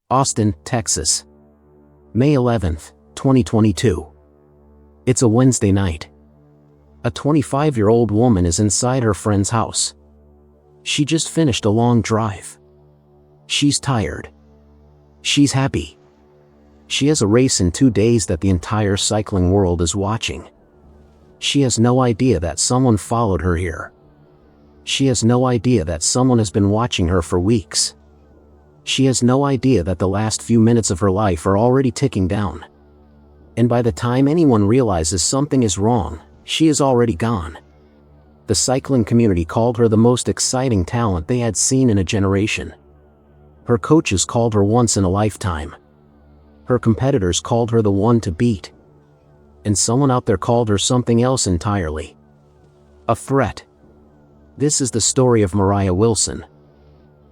Austin, Texas. May 11th, 2022. It's a Wednesday night. A 25-year-old woman is inside her friend's house. She just finished a long drive. She's tired. She's happy. She has a race in 2 days that the entire cycling world is watching. She has no idea that someone followed her here. She has no idea that someone has been watching her for weeks. She has no idea that the last few minutes of her life are already ticking down. And by the time anyone realizes something is wrong, she is already gone. The cycling community called her the most exciting talent they had seen in a generation. Her coaches called her once in a lifetime. Her competitors called her the one to beat. And someone out there called her something else entirely. A threat. This is the story of Moriah Wilson,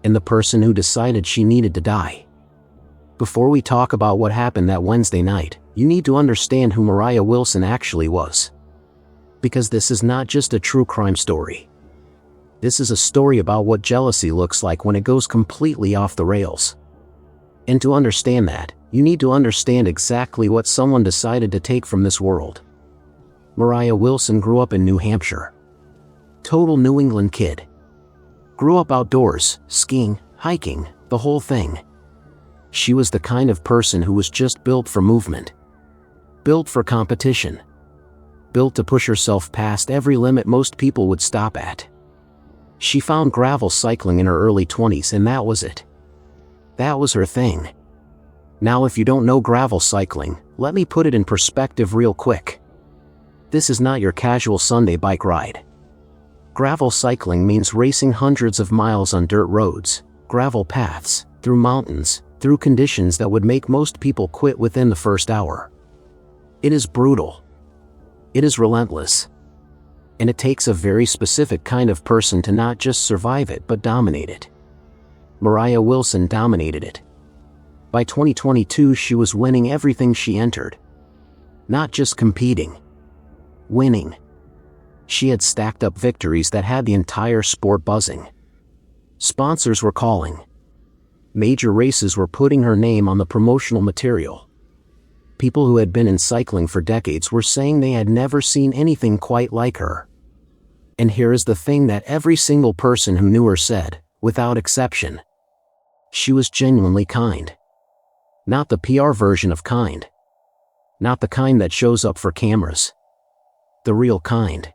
and the person who decided she needed to die. Before we talk about what happened that Wednesday night, you need to understand who Moriah Wilson actually was. Because this is not just a true crime story. This is a story about what jealousy looks like when it goes completely off the rails. And to understand that, you need to understand exactly what someone decided to take from this world. Moriah Wilson grew up in New Hampshire. Total New England kid. Grew up outdoors, skiing, hiking, the whole thing. She was the kind of person who was just built for movement. Built for competition. Built to push herself past every limit most people would stop at. She found gravel cycling in her early 20s, and that was it. That was her thing. Now, if you don't know gravel cycling, let me put it in perspective real quick. This is not your casual Sunday bike ride. Gravel cycling means racing hundreds of miles on dirt roads, gravel paths, through mountains, through conditions that would make most people quit within the first hour. It is brutal. It is relentless. And it takes a very specific kind of person to not just survive it but dominate it. Moriah Wilson dominated it. By 2022, she was winning everything she entered. Not just competing. Winning. She had stacked up victories that had the entire sport buzzing. Sponsors were calling. Major races were putting her name on the promotional material. People who had been in cycling for decades were saying they had never seen anything quite like her. And here is the thing that every single person who knew her said, without exception. She was genuinely kind. Not the PR version of kind. Not the kind that shows up for cameras. The real kind.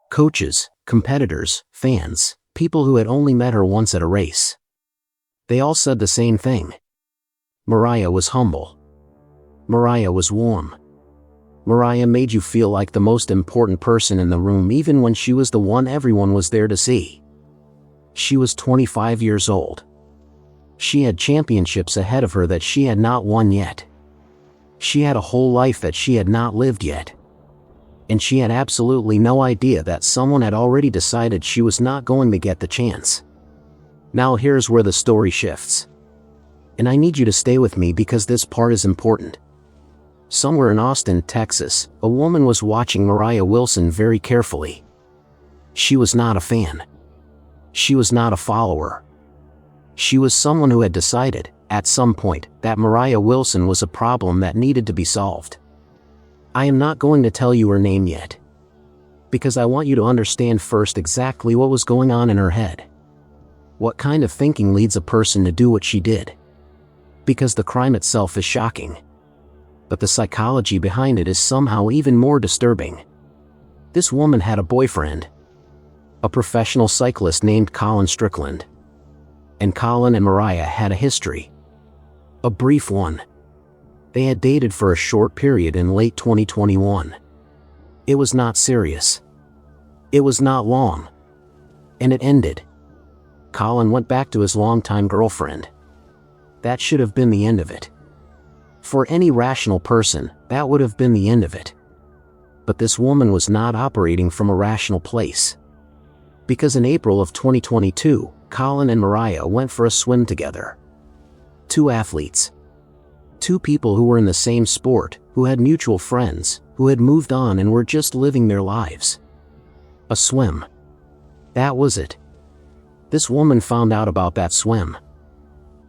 Coaches, competitors, fans, people who had only met her once at a race. They all said the same thing. Moriah was humble. Moriah was warm. Moriah made you feel like the most important person in the room even when she was the one everyone was there to see. She was 25 years old. She had championships ahead of her that she had not won yet. She had a whole life that she had not lived yet. And she had absolutely no idea that someone had already decided she was not going to get the chance. Now here's where the story shifts. And I need you to stay with me because this part is important. Somewhere in Austin, Texas, a woman was watching Moriah Wilson very carefully. She was not a fan. She was not a follower. She was someone who had decided, at some point, that Moriah Wilson was a problem that needed to be solved. I am not going to tell you her name yet. Because I want you to understand first exactly what was going on in her head. What kind of thinking leads a person to do what she did? Because the crime itself is shocking. But the psychology behind it is somehow even more disturbing. This woman had a boyfriend. A professional cyclist named Colin Strickland. And Colin and Moriah had a history. A brief one. They had dated for a short period in late 2021. It was not serious. It was not long. And it ended. Colin went back to his longtime girlfriend. That should have been the end of it. For any rational person, that would have been the end of it. But this woman was not operating from a rational place. Because in April of 2022, Colin and Moriah went for a swim together. Two athletes. Two people who were in the same sport, who had mutual friends, who had moved on and were just living their lives. A swim. That was it. This woman found out about that swim.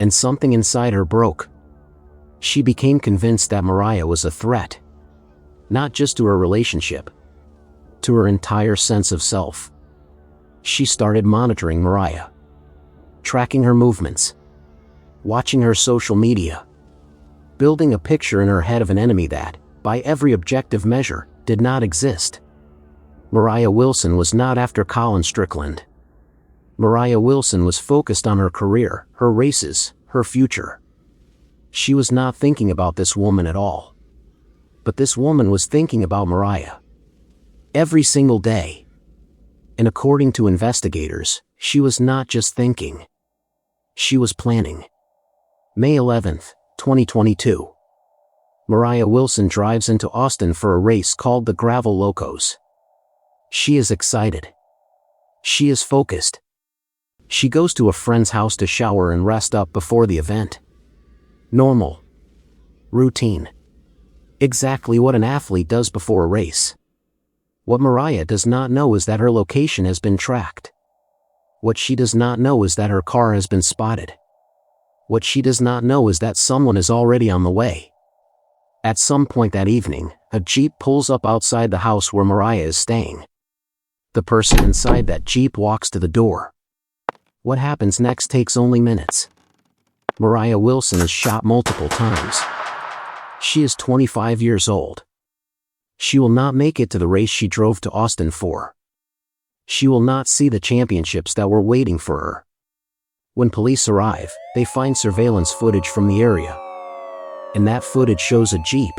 and something inside her broke. She became convinced that Moriah was a threat, not just to her relationship, to her entire sense of self. She started monitoring Moriah, tracking her movements, watching her social media, building a picture in her head of an enemy that, by every objective measure, did not exist. Moriah Wilson was not after Colin Strickland. Moriah Wilson was focused on her career, her races, her future. She was not thinking about this woman at all. But this woman was thinking about Moriah. Every single day. And according to investigators, she was not just thinking. She was planning. May 11th, 2022. Moriah Wilson drives into Austin for a race called the Gravel Locos. She is excited. She is focused. She goes to a friend's house to shower and rest up before the event. Normal. Routine. Exactly what an athlete does before a race. What Moriah does not know is that her location has been tracked. What she does not know is that her car has been spotted. What she does not know is that someone is already on the way. At some point that evening, a Jeep pulls up outside the house where Moriah is staying. The person inside that Jeep walks to the door. What happens next takes only minutes. Moriah Wilson is shot multiple times. She is 25 years old. She will not make it to the race she drove to Austin for. She will not see the championships that were waiting for her. When police arrive, they find surveillance footage from the area. And that footage shows a Jeep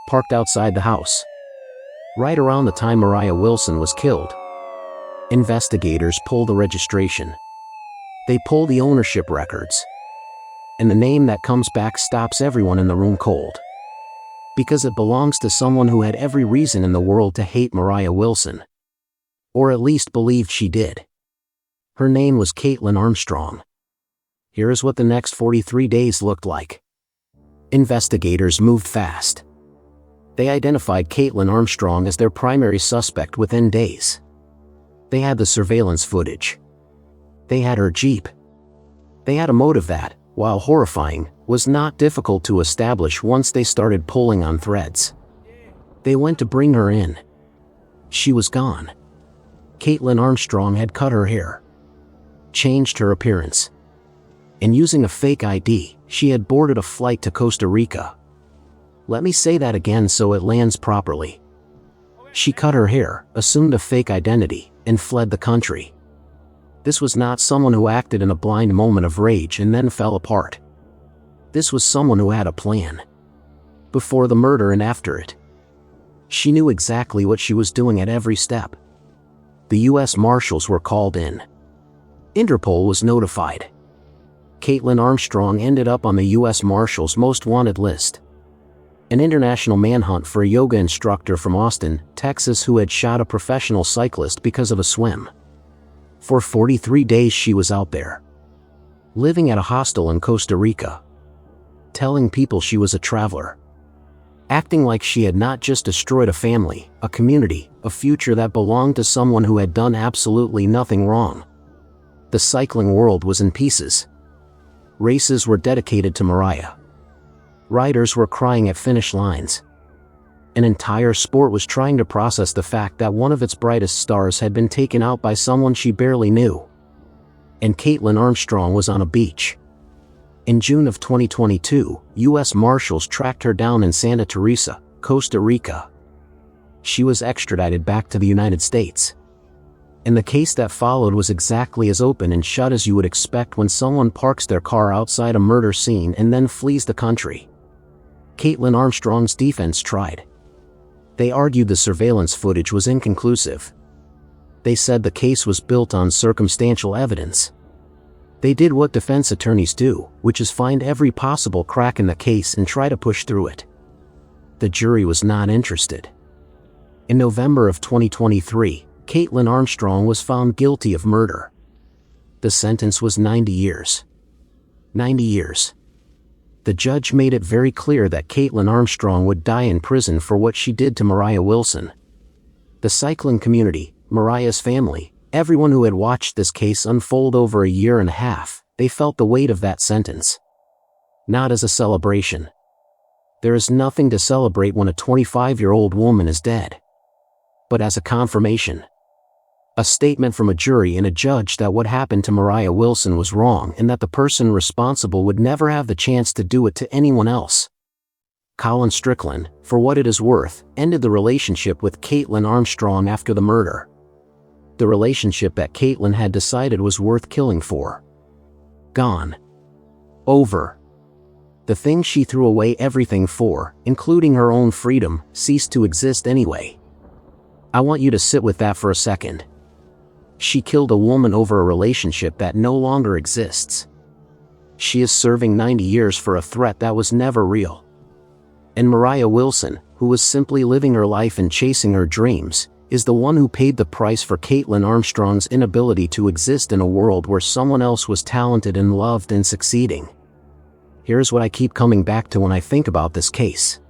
parked outside the house, right around the time Moriah Wilson was killed. Investigators pull the registration. They pull the ownership records. And the name that comes back stops everyone in the room cold. Because it belongs to someone who had every reason in the world to hate Moriah Wilson. Or at least believed she did. Her name was Caitlin Armstrong. Here is what the next 43 days looked like. Investigators moved fast. They identified Caitlin Armstrong as their primary suspect within days. They had the surveillance footage. They had her Jeep. They had a motive that, while horrifying, was not difficult to establish once they started pulling on threads. They went to bring her in. She was gone. Caitlin Armstrong had cut her hair, changed her appearance, and using a fake ID, she had boarded a flight to Costa Rica. Let me say that again so it lands properly. She cut her hair, assumed a fake identity, and fled the country. This was not someone who acted in a blind moment of rage and then fell apart. This was someone who had a plan. Before the murder and after it. She knew exactly what she was doing at every step. The U.S. Marshals were called in. Interpol was notified. Caitlin Armstrong ended up on the U.S. Marshals' most wanted list. An international manhunt for a yoga instructor from Austin, Texas who had shot a professional cyclist because of a swim. For 43 days she was out there, living at a hostel in Costa Rica, telling people she was a traveler, acting like she had not just destroyed a family, a community, a future that belonged to someone who had done absolutely nothing wrong. The cycling world was in pieces. Races were dedicated to Moriah. Riders were crying at finish lines. An entire sport was trying to process the fact that one of its brightest stars had been taken out by someone she barely knew. And Caitlin Armstrong was on a beach. In June of 2022, U.S. Marshals tracked her down in Santa Teresa, Costa Rica. She was extradited back to the United States. And the case that followed was exactly as open and shut as you would expect when someone parks their car outside a murder scene and then flees the country. Caitlin Armstrong's defense tried. They argued the surveillance footage was inconclusive. They said the case was built on circumstantial evidence. They did what defense attorneys do, which is find every possible crack in the case and try to push through it. The jury was not interested. In November of 2023, Caitlin Armstrong was found guilty of murder. The sentence was 90 years. 90 years. The judge made it very clear that Caitlin Armstrong would die in prison for what she did to Moriah Wilson. The cycling community, Moriah's family, everyone who had watched this case unfold over a year and a half, They felt the weight of that sentence. Not as a celebration. There is nothing to celebrate when a 25-year-old woman is dead. But as a confirmation. A statement from a jury and a judge that what happened to Moriah Wilson was wrong and that the person responsible would never have the chance to do it to anyone else. Colin Strickland, for what it is worth, ended the relationship with Caitlin Armstrong after the murder. The relationship that Caitlin had decided was worth killing for. Gone. Over. The thing she threw away everything for, including her own freedom, ceased to exist anyway. I want you to sit with that for a second. She killed a woman over a relationship that no longer exists. She is serving 90 years for a threat that was never real. And Moriah Wilson, who was simply living her life and chasing her dreams, is the one who paid the price for Caitlin Armstrong's inability to exist in a world where someone else was talented and loved and succeeding. Here's what I keep coming back to when I think about this case.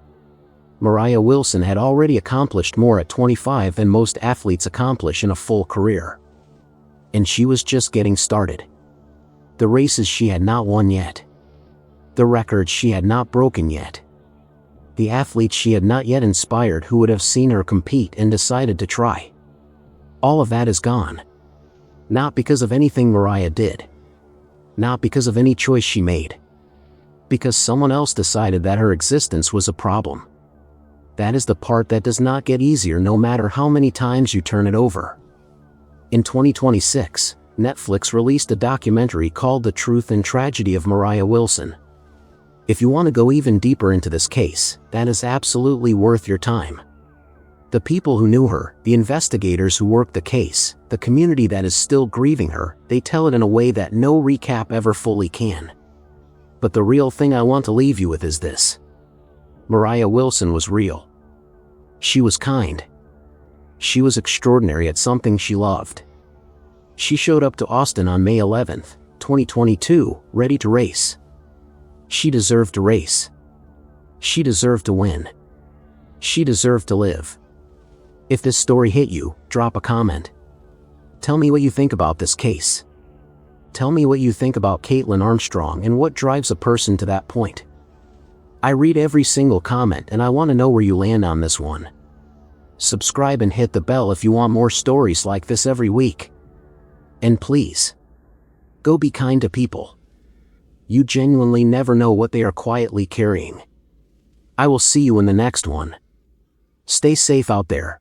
Moriah Wilson had already accomplished more at 25 than most athletes accomplish in a full career. And she was just getting started. The races she had not won yet. The records she had not broken yet. The athletes she had not yet inspired who would have seen her compete and decided to try. All of that is gone. Not because of anything Moriah did. Not because of any choice she made. Because someone else decided that her existence was a problem. That is the part that does not get easier no matter how many times you turn it over. In 2026, Netflix released a documentary called The Truth and Tragedy of Moriah Wilson. If you want to go even deeper into this case, that is absolutely worth your time. The people who knew her, the investigators who worked the case, the community that is still grieving her, they tell it in a way that no recap ever fully can. But the real thing I want to leave you with is this. Moriah Wilson was real. She was kind. She was extraordinary at something she loved. She showed up to Austin on May 11th, 2022, ready to race. She deserved to race. She deserved to win. She deserved to live. If this story hit you, drop a comment. Tell me what you think about this case. Tell me what you think about Caitlin Armstrong and what drives a person to that point. I read every single comment and I want to know where you land on this one. Subscribe and hit the bell if you want more stories like this every week. And please, go be kind to people. You genuinely never know what they are quietly carrying. I will see you in the next one. Stay safe out there.